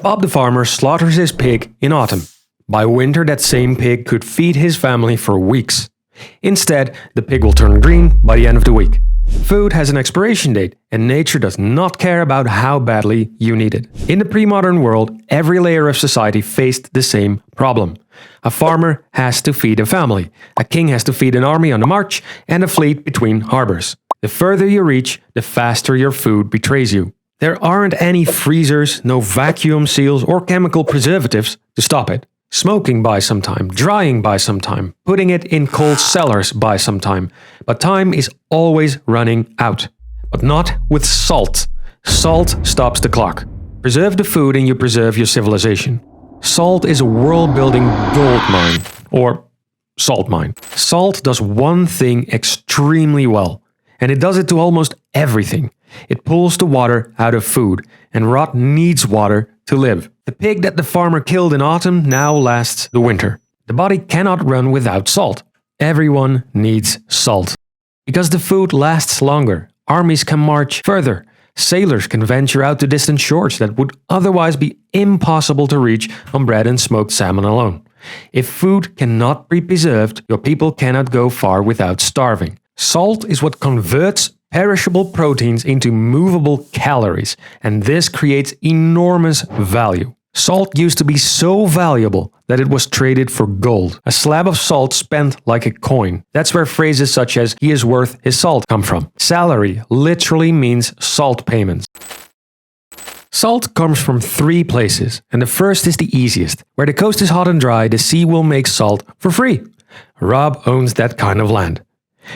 Bob the farmer slaughters his pig in autumn. By winter, that same pig could feed his family for weeks. Instead, the pig will turn green by the end of the week. Food has an expiration date, and nature does not care about how badly you need it. In the pre-modern world, every layer of society faced the same problem. A farmer has to feed a family, a king has to feed an army on the march, and a fleet between harbors. The further you reach, the faster your food betrays you. There aren't any freezers, no vacuum seals or chemical preservatives to stop it. Smoking buys some time, drying buys some time, putting it in cold cellars buys some time. But time is always running out. But not with salt. Salt stops the clock. Preserve the food and you preserve your civilization. Salt is a world-building gold mine, or salt mine. Salt does one thing extremely well, and it does it to almost everything. It pulls the water out of food, and rot needs water to live. The pig that the farmer killed in autumn now lasts the winter. The body cannot run without salt. Everyone needs salt. Because the food lasts longer, armies can march further. Sailors can venture out to distant shores that would otherwise be impossible to reach on bread and smoked salmon alone. If food cannot be preserved, your people cannot go far without starving. Salt is what converts perishable proteins into movable calories, and this creates enormous value. Salt used to be so valuable that it was traded for gold. A slab of salt spent like a coin. That's where phrases such as "he is worth his salt" come from. Salary literally means salt payments. Salt comes from 3 places, and the first is the easiest. Where the coast is hot and dry, the sea will make salt for free. Rob owns that kind of land.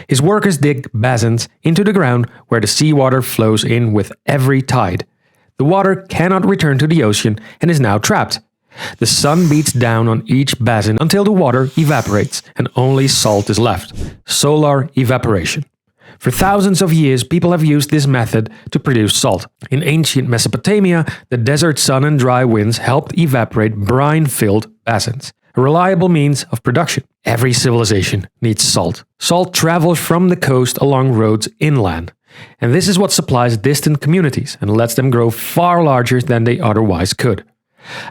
His workers dig basins into the ground where the seawater flows in with every tide. The water cannot return to the ocean and is now trapped. The sun beats down on each basin until the water evaporates and only salt is left. Solar evaporation. For thousands of years, people have used this method to produce salt. In ancient Mesopotamia, the desert sun and dry winds helped evaporate brine-filled basins. A reliable means of production. Every civilization needs salt. Salt travels from the coast along roads inland. And this is what supplies distant communities and lets them grow far larger than they otherwise could.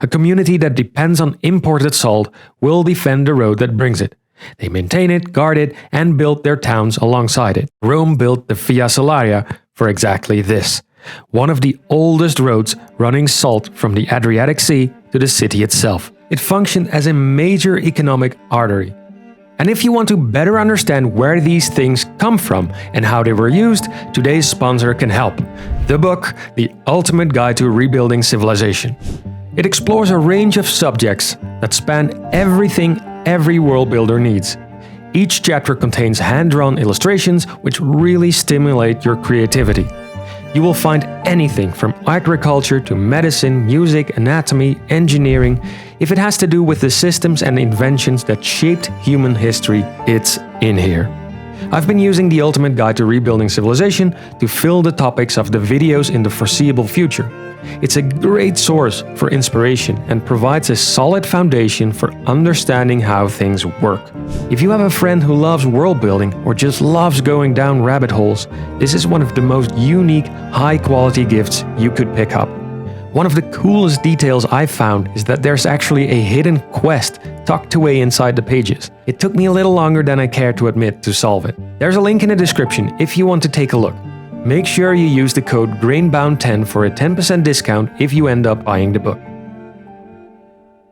A community that depends on imported salt will defend the road that brings it. They maintain it, guard it, and build their towns alongside it. Rome built the Via Salaria for exactly this. One of the oldest roads running salt from the Adriatic Sea to the city itself. It functioned as a major economic artery. And if you want to better understand where these things come from and how they were used, today's sponsor can help. The book, The Ultimate Guide to Rebuilding Civilization. It explores a range of subjects that span everything every world builder needs. Each chapter contains hand-drawn illustrations which really stimulate your creativity. You will find anything from agriculture to medicine, music, anatomy, engineering. If it has to do with the systems and inventions that shaped human history, it's in here. I've been using the Ultimate Guide to Rebuilding Civilization to fill the topics of the videos in the foreseeable future. It's a great source for inspiration and provides a solid foundation for understanding how things work. If you have a friend who loves world building or just loves going down rabbit holes, this is one of the most unique, high-quality gifts you could pick up. One of the coolest details I've found is that there's actually a hidden quest tucked away inside the pages. It took me a little longer than I care to admit to solve it. There's a link in the description if you want to take a look. Make sure you use the code GRAINBOUND10 for a 10% discount if you end up buying the book.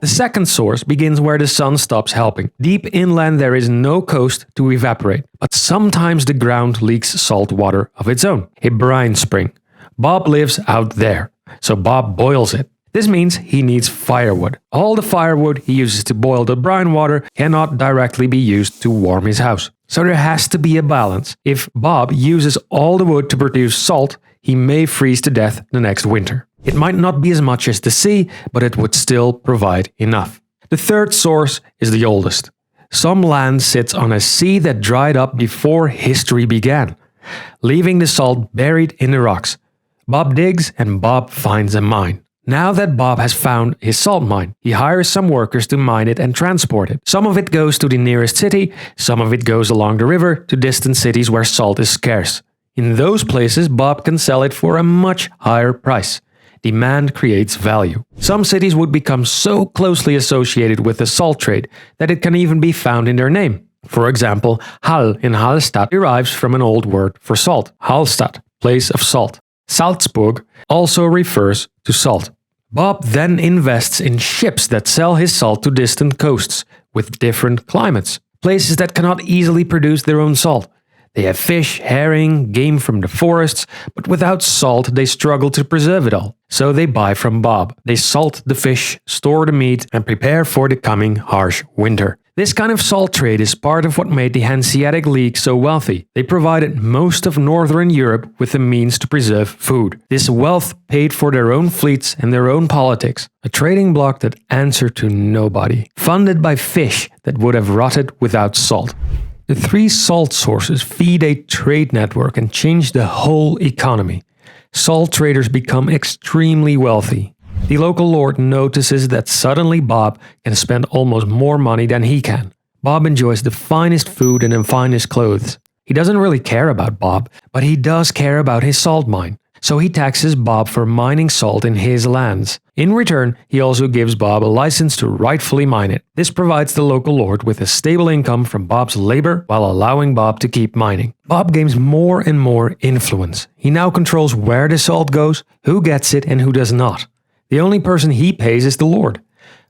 The second source begins where the sun stops helping. Deep inland there is no coast to evaporate, but sometimes the ground leaks salt water of its own, a brine spring. Bob lives out there, so Bob boils it. This means he needs firewood. All the firewood he uses to boil the brine water cannot directly be used to warm his house. So there has to be a balance. If Bob uses all the wood to produce salt, he may freeze to death the next winter. It might not be as much as the sea, but it would still provide enough. The third source is the oldest. Some land sits on a sea that dried up before history began, leaving the salt buried in the rocks. Bob digs and Bob finds a mine. Now that Bob has found his salt mine, he hires some workers to mine it and transport it. Some of it goes to the nearest city, some of it goes along the river to distant cities where salt is scarce. In those places, Bob can sell it for a much higher price. Demand creates value. Some cities would become so closely associated with the salt trade that it can even be found in their name. For example, Hall in Hallstatt derives from an old word for salt, Hallstatt, place of salt. Salzburg also refers to salt. Bob then invests in ships that sell his salt to distant coasts with different climates, places that cannot easily produce their own salt. They have fish, herring, game from the forests, but without salt they struggle to preserve it all. So they buy from Bob. They salt the fish, store the meat, and prepare for the coming harsh winter. This kind of salt trade is part of what made the Hanseatic League so wealthy. They provided most of northern Europe with the means to preserve food. This wealth paid for their own fleets and their own politics. A trading bloc that answered to nobody. Funded by fish that would have rotted without salt. The three salt sources feed a trade network and change the whole economy. Salt traders become extremely wealthy. The local lord notices that suddenly Bob can spend almost more money than he can. Bob enjoys the finest food and the finest clothes. He doesn't really care about Bob, but he does care about his salt mine. So he taxes Bob for mining salt in his lands. In return, he also gives Bob a license to rightfully mine it. This provides the local lord with a stable income from Bob's labor while allowing Bob to keep mining. Bob gains more and more influence. He now controls where the salt goes, who gets it, and who does not. The only person he pays is the lord.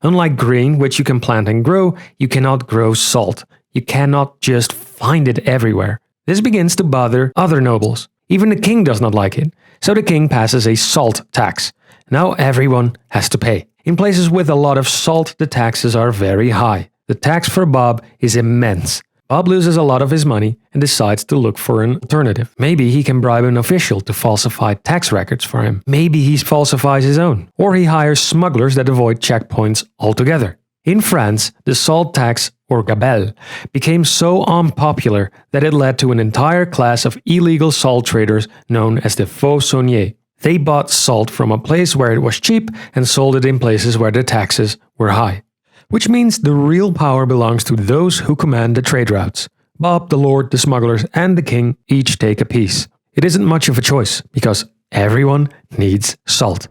Unlike grain, which you can plant and grow, you cannot grow salt. You cannot just find it everywhere. This begins to bother other nobles. Even the king does not like it. So the king passes a salt tax. Now everyone has to pay. In places with a lot of salt, the taxes are very high. The tax for Bob is immense. Bob loses a lot of his money and decides to look for an alternative. Maybe he can bribe an official to falsify tax records for him. Maybe he falsifies his own. Or he hires smugglers that avoid checkpoints altogether. In France, the salt tax, or gabelle, became so unpopular that it led to an entire class of illegal salt traders known as the faux sauniers. They bought salt from a place where it was cheap and sold it in places where the taxes were high. Which means the real power belongs to those who command the trade routes. Bob, the lord, the smugglers, and the king each take a piece. It isn't much of a choice, because everyone needs salt.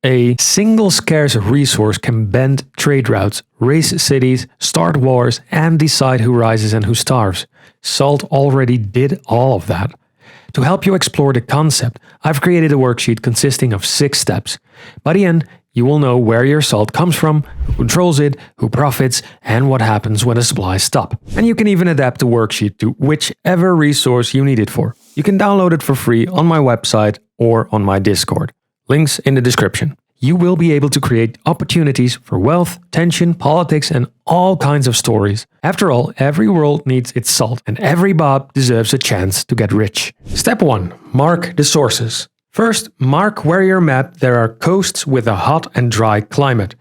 A single scarce resource can bend trade routes, race cities, start wars, and decide who rises and who starves. Salt already did all of that. To help you explore the concept, I've created a worksheet consisting of 6 steps. By the end, you will know where your salt comes from, who controls it, who profits, and what happens when the supplies stop. And you can even adapt the worksheet to whichever resource you need it for. You can download it for free on my website or on my Discord. Links in the description. You will be able to create opportunities for wealth, tension, politics, and all kinds of stories. After all, every world needs its salt, and every Bob deserves a chance to get rich. Step 1. Mark the sources. First, mark where your map there are coasts with a hot and dry climate.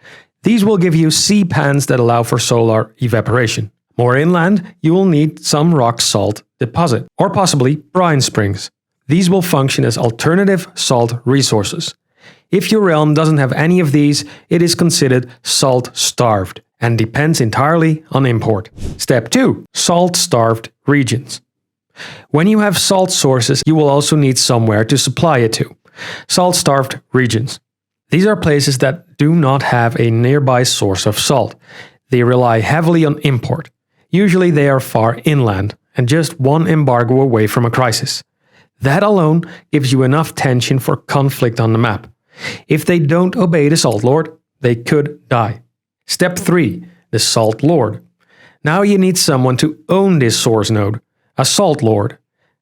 These will give you sea pans that allow for solar evaporation. More inland, you will need some rock salt deposit, or possibly brine springs. These will function as alternative salt resources. If your realm doesn't have any of these, it is considered salt-starved and depends entirely on import. Step 2. Salt-starved regions. When you have salt sources, you will also need somewhere to supply it to. Salt-starved regions. These are places that do not have a nearby source of salt. They rely heavily on import. Usually they are far inland and just one embargo away from a crisis. That alone gives you enough tension for conflict on the map. If they don't obey the Salt Lord, they could die. Step 3. The Salt Lord. Now you need someone to own this source node. A Salt Lord.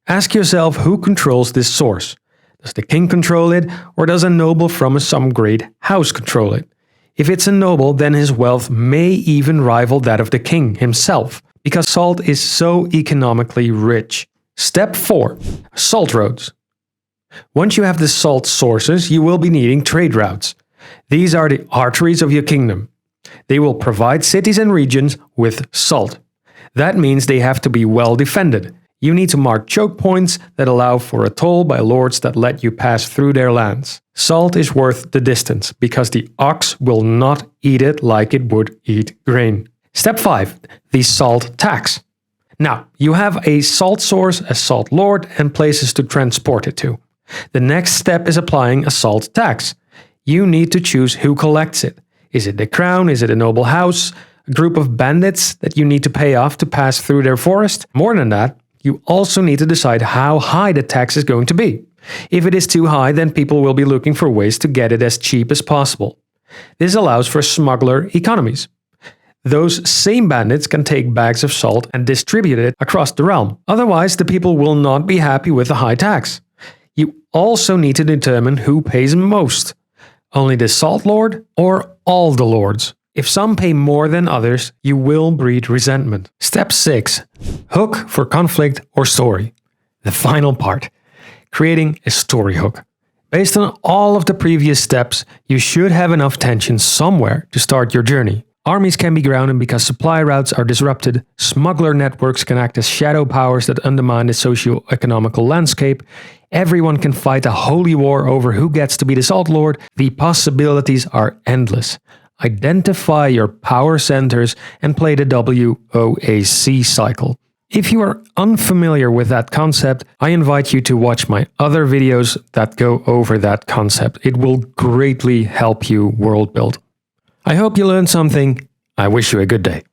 Ask yourself who controls this source. Does the king control it, or does a noble from some great house control it? If it's a noble, then his wealth may even rival that of the king himself, because salt is so economically rich. Step 4. Salt roads. Once you have the salt sources, you will be needing trade routes. These are the arteries of your kingdom. They will provide cities and regions with salt. That means they have to be well defended. You need to mark choke points that allow for a toll by lords that let you pass through their lands. Salt is worth the distance because the ox will not eat it like it would eat grain. Step 5. The salt tax. Now, you have a salt source, a salt lord, and places to transport it to. The next step is applying a salt tax. You need to choose who collects it. Is it the crown? Is it a noble house? A group of bandits that you need to pay off to pass through their forest? More than that, you also need to decide how high the tax is going to be. If it is too high, then people will be looking for ways to get it as cheap as possible. This allows for smuggler economies. Those same bandits can take bags of salt and distribute it across the realm. Otherwise, the people will not be happy with the high tax. You also need to determine who pays most. Only the salt lord or all the lords? If some pay more than others, you will breed resentment. Step 6. Hook for conflict or story. The final part. Creating a story hook. Based on all of the previous steps, you should have enough tension somewhere to start your journey. Armies can be grounded because supply routes are disrupted, smuggler networks can act as shadow powers that undermine the socio-economical landscape, everyone can fight a holy war over who gets to be the Salt Lord, the possibilities are endless. Identify your power centers and play the WOAC cycle. If you are unfamiliar with that concept, I invite you to watch my other videos that go over that concept. It will greatly help you world build. I hope you learned something. I wish you a good day.